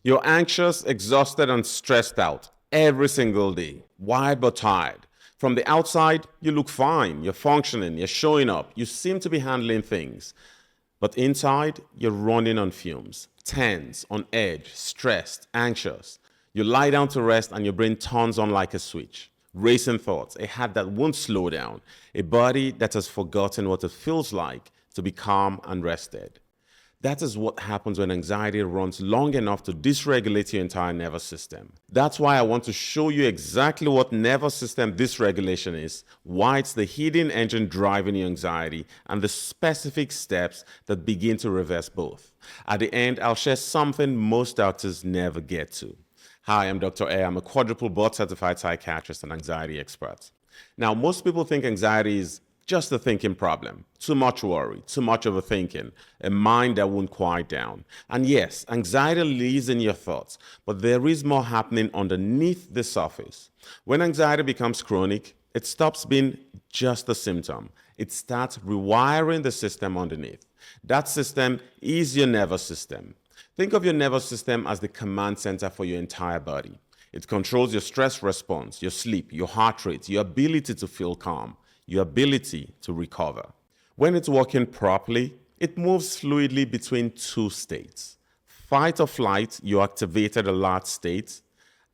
You're anxious, exhausted, and stressed out every single day, wired but tired. From the outside, you look fine, you're functioning, you're showing up, you seem to be handling things. But inside, you're running on fumes, tense, on edge, stressed, anxious. You lie down to rest and your brain turns on like a switch. Racing thoughts, a heart that won't slow down, a body that has forgotten what it feels like to be calm and rested. That is what happens when anxiety runs long enough to dysregulate your entire nervous system. That's why I want to show you exactly what nervous system dysregulation is, why it's the hidden engine driving your anxiety, and the specific steps that begin to reverse both. At the end, I'll share something most doctors never get to. Hi, I'm Dr. A. I'm a quadruple board certified psychiatrist and anxiety expert. Now, most people think anxiety is just a thinking problem. Too much worry, too much overthinking, a mind that won't quiet down. And yes, anxiety lives in your thoughts, but there is more happening underneath the surface. When anxiety becomes chronic, it stops being just a symptom. It starts rewiring the system underneath. That system is your nervous system. Think of your nervous system as the command center for your entire body. It controls your stress response, your sleep, your heart rate, your ability to feel calm, your ability to recover. When it's working properly, it moves fluidly between two states. Fight or flight, your activated alert state,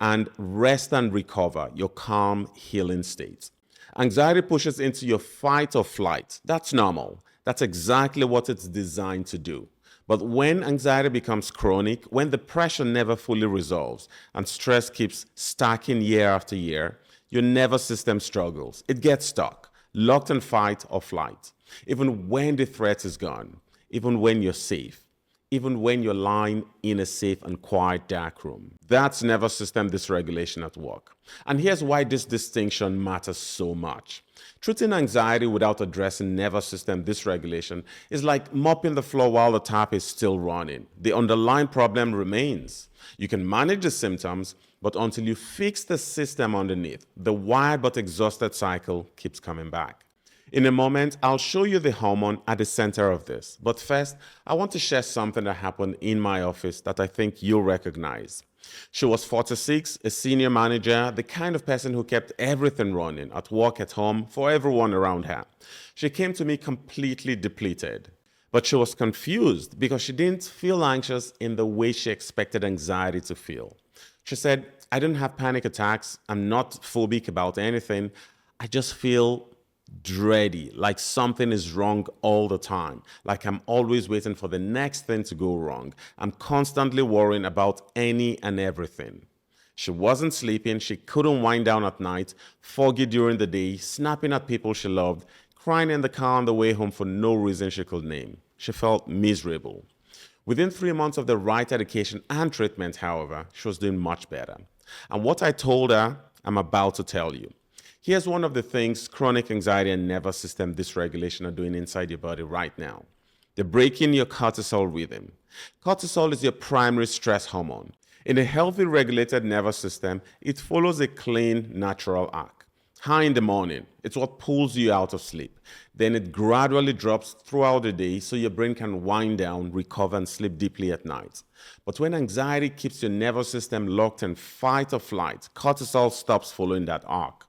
and rest and recover, your calm healing state. Anxiety pushes into your fight or flight. That's normal. That's exactly what it's designed to do. But when anxiety becomes chronic, when the pressure never fully resolves and stress keeps stacking year after year, your nervous system struggles. It gets stuck, locked in fight or flight. Even when the threat is gone, even when you're safe, even when you're lying in a safe and quiet dark room. That's nervous system dysregulation at work. And here's why this distinction matters so much. Treating anxiety without addressing nervous system dysregulation is like mopping the floor while the tap is still running. The underlying problem remains. You can manage the symptoms, but until you fix the system underneath, the wired but exhausted cycle keeps coming back. In a moment, I'll show you the hormone at the center of this. But first, I want to share something that happened in my office that I think you'll recognize. She was 46, a senior manager, the kind of person who kept everything running at work, at home, for everyone around her. She came to me completely depleted. But she was confused because she didn't feel anxious in the way she expected anxiety to feel. She said, I don't have panic attacks. I'm not phobic about anything. I just feel dready, like something is wrong all the time, like I'm always waiting for the next thing to go wrong. I'm constantly worrying about any and everything. She wasn't sleeping, she couldn't wind down at night, foggy during the day, snapping at people she loved, crying in the car on the way home for no reason she could name. She felt miserable. Within 3 months of the right education and treatment, however, she was doing much better. And what I told her, I'm about to tell you. Here's one of the things chronic anxiety and nervous system dysregulation are doing inside your body right now. They're breaking your cortisol rhythm. Cortisol is your primary stress hormone. In a healthy, regulated nervous system, it follows a clean, natural arc. High in the morning, it's what pulls you out of sleep. Then it gradually drops throughout the day so your brain can wind down, recover, and sleep deeply at night. But when anxiety keeps your nervous system locked in fight or flight, cortisol stops following that arc.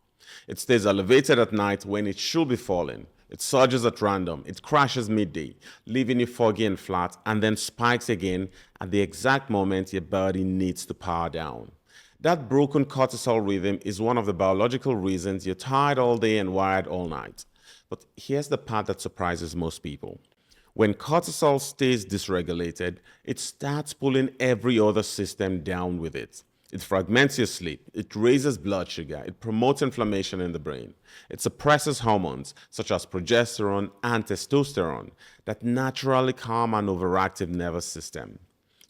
It stays elevated at night when it should be falling. It surges at random. It crashes midday, leaving you foggy and flat, and then spikes again at the exact moment your body needs to power down. That broken cortisol rhythm is one of the biological reasons you're tired all day and wired all night. But here's the part that surprises most people. When cortisol stays dysregulated, it starts pulling every other system down with it. It fragments your sleep, it raises blood sugar, it promotes inflammation in the brain. It suppresses hormones such as progesterone and testosterone that naturally calm an overactive nervous system.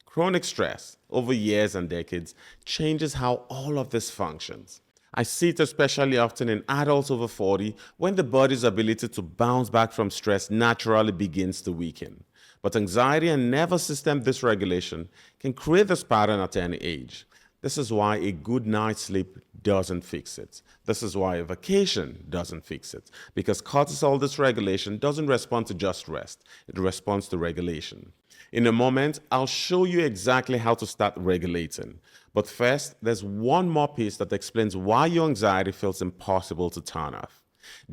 Chronic stress over years and decades changes how all of this functions. I see it especially often in adults over 40 when the body's ability to bounce back from stress naturally begins to weaken. But anxiety and nervous system dysregulation can create this pattern at any age. This is why a good night's sleep doesn't fix it. This is why a vacation doesn't fix it. Because cortisol dysregulation doesn't respond to just rest. It responds to regulation. In a moment, I'll show you exactly how to start regulating. But first, there's one more piece that explains why your anxiety feels impossible to turn off.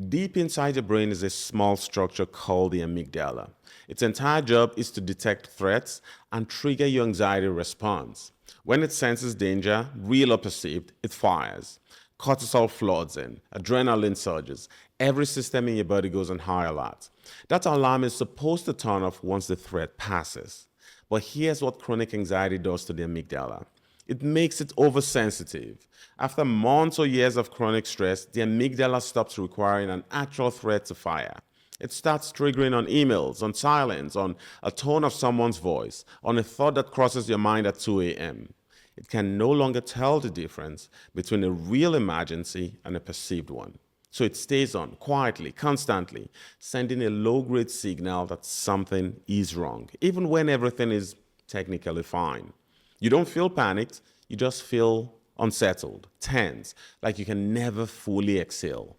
Deep inside your brain is a small structure called the amygdala. Its entire job is to detect threats and trigger your anxiety response. When it senses danger, real or perceived, it fires. Cortisol floods in, adrenaline surges, every system in your body goes on high alert. That alarm is supposed to turn off once the threat passes. But here's what chronic anxiety does to the amygdala. It makes it oversensitive. After months or years of chronic stress, the amygdala stops requiring an actual threat to fire. It starts triggering on emails, on silence, on a tone of someone's voice, on a thought that crosses your mind at 2 a.m. It can no longer tell the difference between a real emergency and a perceived one. So it stays on quietly, constantly, sending a low-grade signal that something is wrong, even when everything is technically fine. You don't feel panicked, you just feel unsettled, tense, like you can never fully exhale.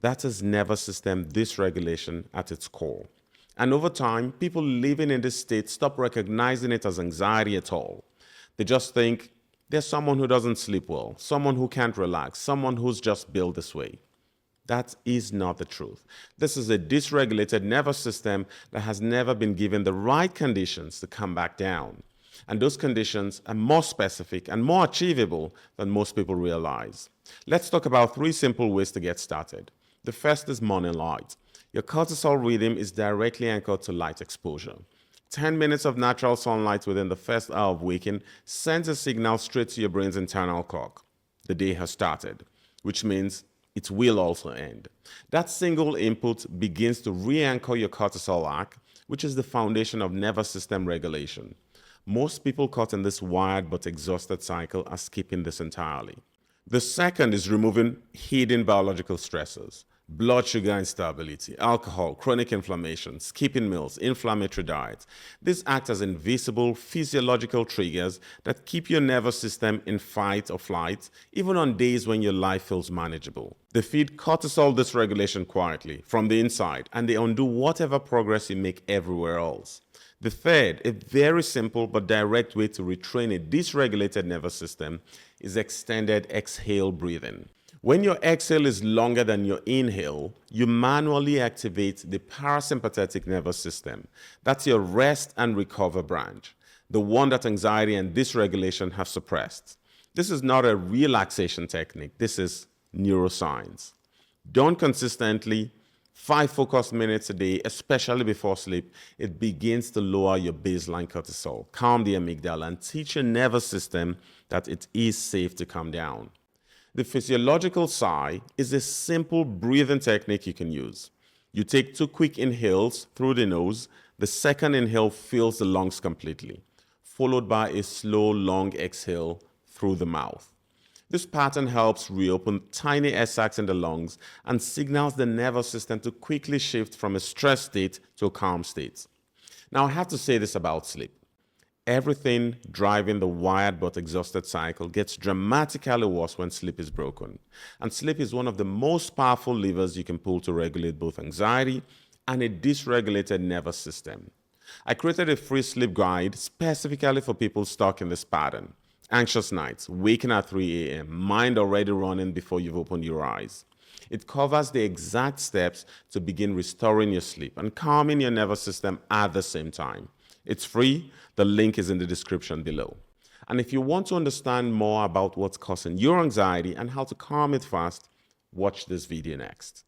That is nervous system dysregulation at its core. And over time, people living in this state stop recognizing it as anxiety at all. They just think there's someone who doesn't sleep well, someone who can't relax, someone who's just built this way. That is not the truth. This is a dysregulated nervous system that has never been given the right conditions to come back down. And those conditions are more specific and more achievable than most people realize. Let's talk about 3 simple ways to get started. The first is morning light. Your cortisol rhythm is directly anchored to light exposure. 10 minutes of natural sunlight within the first hour of waking sends a signal straight to your brain's internal clock. The day has started, which means it will also end. That single input begins to re-anchor your cortisol arc, which is the foundation of nervous system regulation. Most people caught in this wired but exhausted cycle are skipping this entirely. The second is removing hidden biological stressors. Blood sugar instability, alcohol, chronic inflammation, skipping meals, inflammatory diets. These act as invisible physiological triggers that keep your nervous system in fight or flight, even on days when your life feels manageable. They feed cortisol dysregulation quietly from the inside, and they undo whatever progress you make everywhere else. The third, a very simple but direct way to retrain a dysregulated nervous system, is extended exhale breathing. When your exhale is longer than your inhale, you manually activate the parasympathetic nervous system. That's your rest and recover branch, the one that anxiety and dysregulation have suppressed. This is not a relaxation technique, this is neuroscience. Done consistently, 5 focused minutes a day, especially before sleep, it begins to lower your baseline cortisol, calm the amygdala, and teach your nervous system that it is safe to calm down. The physiological sigh is a simple breathing technique you can use. You take 2 quick inhales through the nose. The second inhale fills the lungs completely, followed by a slow, long exhale through the mouth. This pattern helps reopen tiny air sacs in the lungs and signals the nervous system to quickly shift from a stress state to a calm state. Now, I have to say this about sleep. Everything driving the wired but exhausted cycle gets dramatically worse when sleep is broken. And sleep is one of the most powerful levers you can pull to regulate both anxiety and a dysregulated nervous system. I created a free sleep guide specifically for people stuck in this pattern. Anxious nights, waking at 3 a.m., mind already running before you've opened your eyes. It covers the exact steps to begin restoring your sleep and calming your nervous system at the same time. It's free. The link is in the description below. And if you want to understand more about what's causing your anxiety and how to calm it fast, watch this video next.